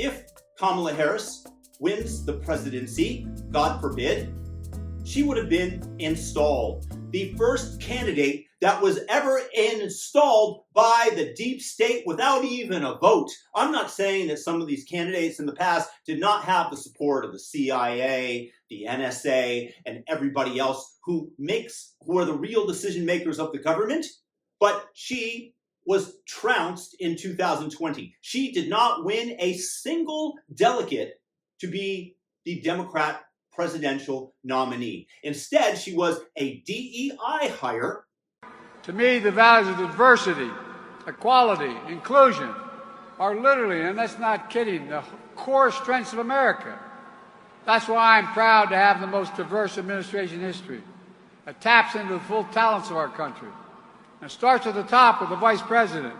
if Kamala Harris wins the presidency, God forbid, she would have been installed. The first candidate that was ever installed by the deep state without even a vote. I'm not saying that some of these candidates in the past did not have the support of the CIA, the NSA, and everybody else who are the real decision makers of the government, but she was trounced in 2020. She did not win a single delegate to be the Democrat presidential nominee. Instead, she was a DEI hire. To me, the values of diversity, equality, inclusion are literally, and that's not kidding, the core strengths of America. That's why I'm proud to have the most diverse administration in history. It taps into the full talents of our country. And it starts at the top with the vice president,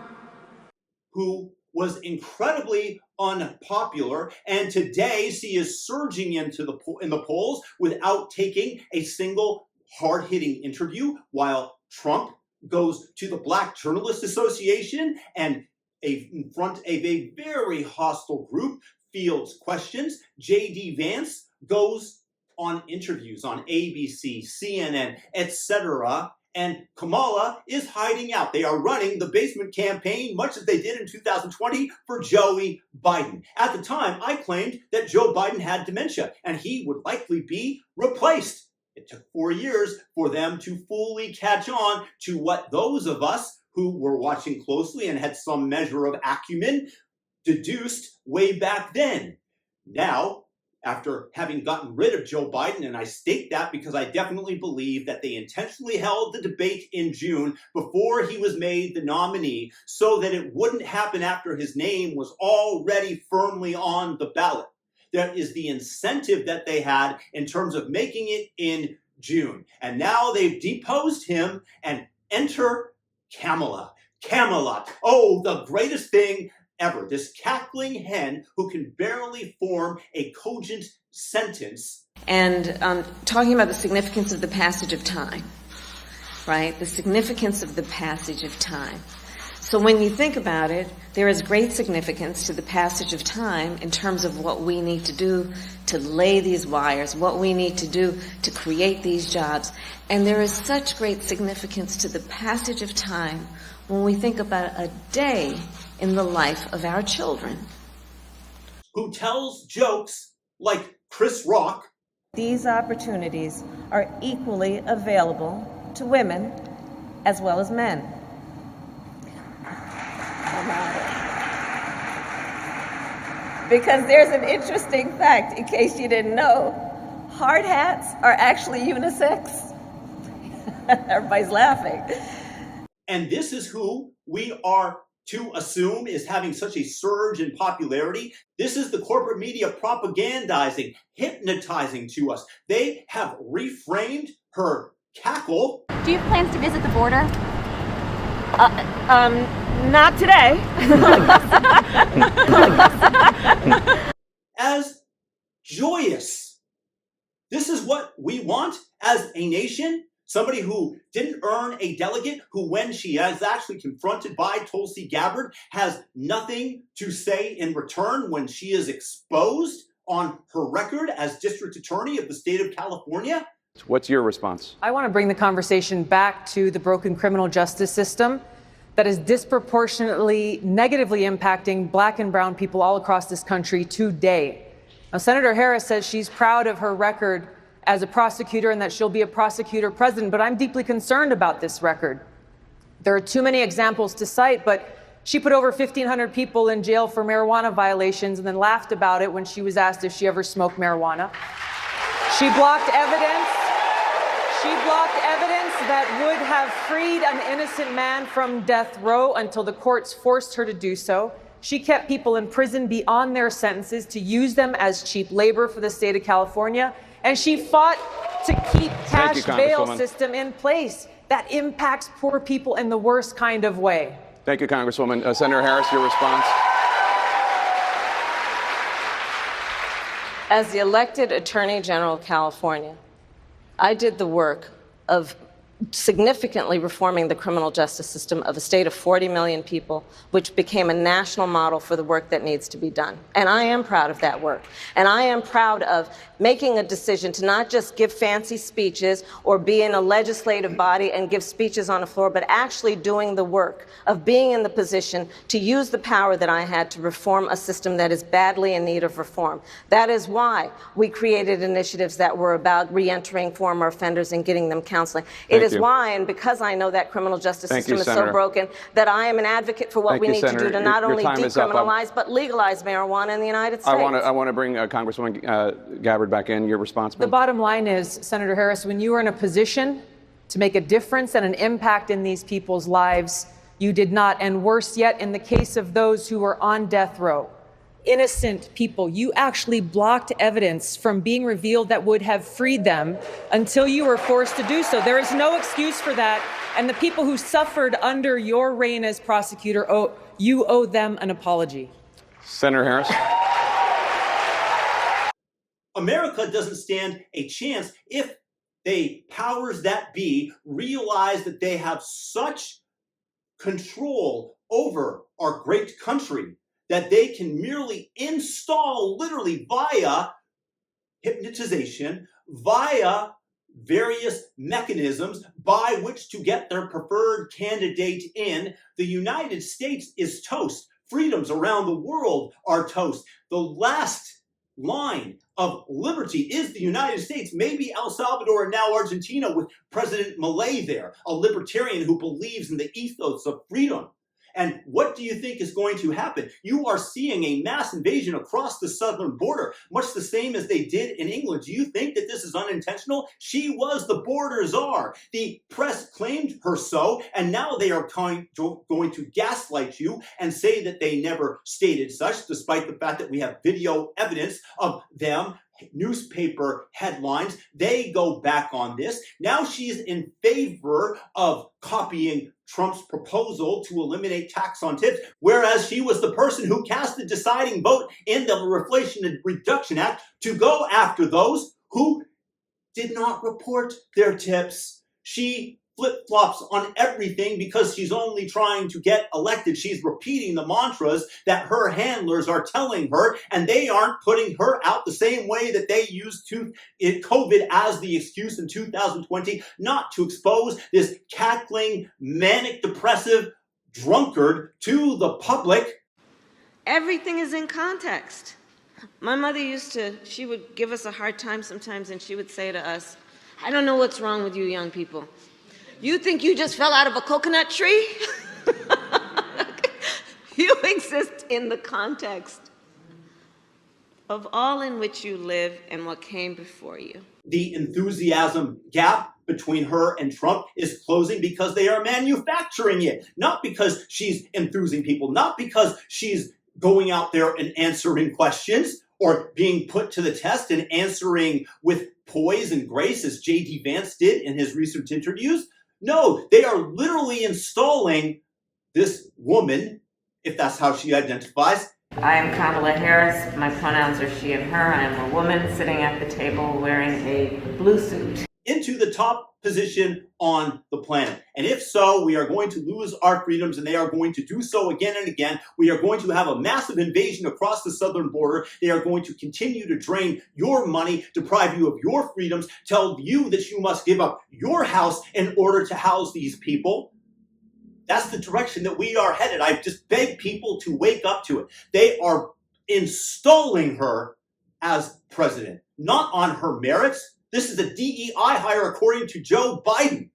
who was incredibly unpopular, and today she is surging in the polls without taking a single hard-hitting interview, while Trump goes to the Black Journalists Association and in front of a very hostile group fields questions. J.D. Vance goes on interviews on ABC, CNN, etc., and Kamala is hiding out. They are running the basement campaign, much as they did in 2020 for Joey Biden. At the time, I claimed that Joe Biden had dementia and he would likely be replaced. It took 4 years for them to fully catch on to what those of us who were watching closely and had some measure of acumen deduced way back then. Now, after having gotten rid of Joe Biden, and I state that because I definitely believe that they intentionally held the debate in June before he was made the nominee so that it wouldn't happen after his name was already firmly on the ballot. That is the incentive that they had in terms of making it in June. And now they've deposed him and enter Kamala. Kamala, oh, the greatest thing ever. This cackling hen who can barely form a cogent sentence. And talking about the significance of the passage of time, right? The significance of the passage of time. So when you think about it, there is great significance to the passage of time in terms of what we need to do to lay these wires, what we need to do to create these jobs. And there is such great significance to the passage of time when we think about a day in the life of our children. Who tells jokes like Chris Rock. These opportunities are equally available to women as well as men. Because there's an interesting fact, in case you didn't know, hard hats are actually unisex. Everybody's laughing. And this is who we are to assume is having such a surge in popularity. This is the corporate media propagandizing, hypnotizing to us. They have reframed her cackle. Do you have plans to visit the border? Not today. As joyous. This is what we want as a nation. Somebody who didn't earn a delegate, who when she is actually confronted by Tulsi Gabbard has nothing to say in return when she is exposed on her record as district attorney of the state of California. What's your response? I want to bring the conversation back to the broken criminal justice system that is disproportionately negatively impacting Black and brown people all across this country today. Now, Senator Harris says she's proud of her record as a prosecutor and that she'll be a prosecutor president, but I'm deeply concerned about this record. There are too many examples to cite, but she put over 1,500 people in jail for marijuana violations and then laughed about it when she was asked if she ever smoked marijuana. She blocked evidence. She blocked evidence that would have freed an innocent man from death row until the courts forced her to do so. She kept people in prison beyond their sentences to use them as cheap labor for the state of California. And she fought to keep cash bail system in place that impacts poor people in the worst kind of way. Thank you, Congresswoman. Senator Harris, your response. As the elected Attorney General of California, I did the work of significantly reforming the criminal justice system of a state of 40 million people, which became a national model for the work that needs to be done. And I am proud of that work. And I am proud of making a decision to not just give fancy speeches or be in a legislative body and give speeches on the floor, but actually doing the work of being in the position to use the power that I had to reform a system that is badly in need of reform. That is why we created initiatives that were about reentering former offenders and getting them counseling. It is why, and because I know that criminal justice system is so broken, that I am an advocate for what we need to do to not only decriminalize, but legalize marijuana in the United States. I want to bring Congresswoman Gabbard back in. Your response, The bottom line is, Senator Harris, when you are in a position to make a difference and an impact in these people's lives, you did not. And worse yet, in the case of those who were on death row, innocent people, you actually blocked evidence from being revealed that would have freed them until you were forced to do so. There is no excuse for that. And the people who suffered under your reign as prosecutor, you owe them an apology. Senator Harris. America doesn't stand a chance if the powers that be realize that they have such control over our great country that they can merely install, literally via hypnotization, via various mechanisms by which to get their preferred candidate in. The United States is toast. Freedoms around the world are toast. The last line of liberty is the United States, maybe El Salvador and now Argentina with President Milei there, a libertarian who believes in the ethos of freedom. And what do you think is going to happen? You are seeing a mass invasion across the southern border, much the same as they did in England. Do you think that this is unintentional? She was the border czar. The press claimed her so, and now they are going to gaslight you and say that they never stated such, despite the fact that we have video evidence of them, newspaper headlines. They go back on this. Now she's in favor of copying Trump's proposal to eliminate tax on tips, whereas she was the person who cast the deciding vote in the Inflation Reduction Act to go after those who did not report their tips. She flip-flops on everything because she's only trying to get elected. She's repeating the mantras that her handlers are telling her, and they aren't putting her out the same way that they used COVID as the excuse in 2020, not to expose this cackling, manic, depressive drunkard to the public. Everything is in context. My mother she would give us a hard time sometimes, and she would say to us, "I don't know what's wrong with you young people. You think you just fell out of a coconut tree?" You exist in the context of all in which you live and what came before you. The enthusiasm gap between her and Trump is closing because they are manufacturing it, not because she's enthusing people, not because she's going out there and answering questions or being put to the test and answering with poise and grace as J.D. Vance did in his recent interviews. No, they are literally installing this woman, if that's how she identifies. I am Kamala Harris. My pronouns are she and her. I am a woman sitting at the table wearing a blue suit. Into the top position on the planet. And if so, we are going to lose our freedoms, and they are going to do so again and again. We are going to have a massive invasion across the southern border. They are going to continue to drain your money, deprive you of your freedoms, tell you that you must give up your house in order to house these people. That's the direction that we are headed. I just beg people to wake up to it. They are installing her as president, not on her merits. This is a DEI hire according to Joe Biden.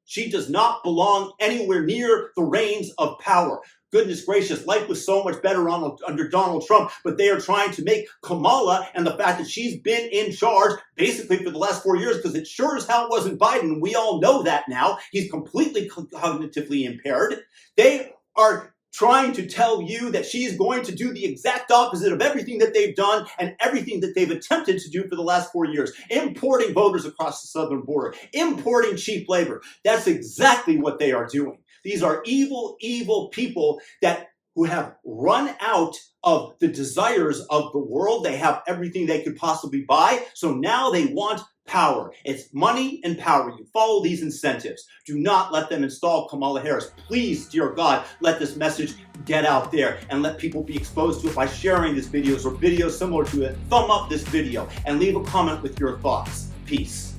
She does not belong anywhere near the reins of power. Goodness gracious, life was so much better under Donald Trump, but they are trying to make Kamala, and the fact that she's been in charge basically for the last 4 years, because it sure as hell wasn't Biden. We all know that now. He's completely cognitively impaired. They are trying to tell you that she's going to do the exact opposite of everything that they've done and everything that they've attempted to do for the last 4 years. Importing voters across the southern border, importing cheap labor. That's exactly what they are doing. These are evil, evil people who have run out of the desires of the world. They have everything they could possibly buy. So now they want power. It's money and power. You follow these incentives. Do not let them install Kamala Harris. Please, dear God, let this message get out there and let people be exposed to it by sharing these videos or videos similar to it. Thumb up this video and leave a comment with your thoughts. Peace.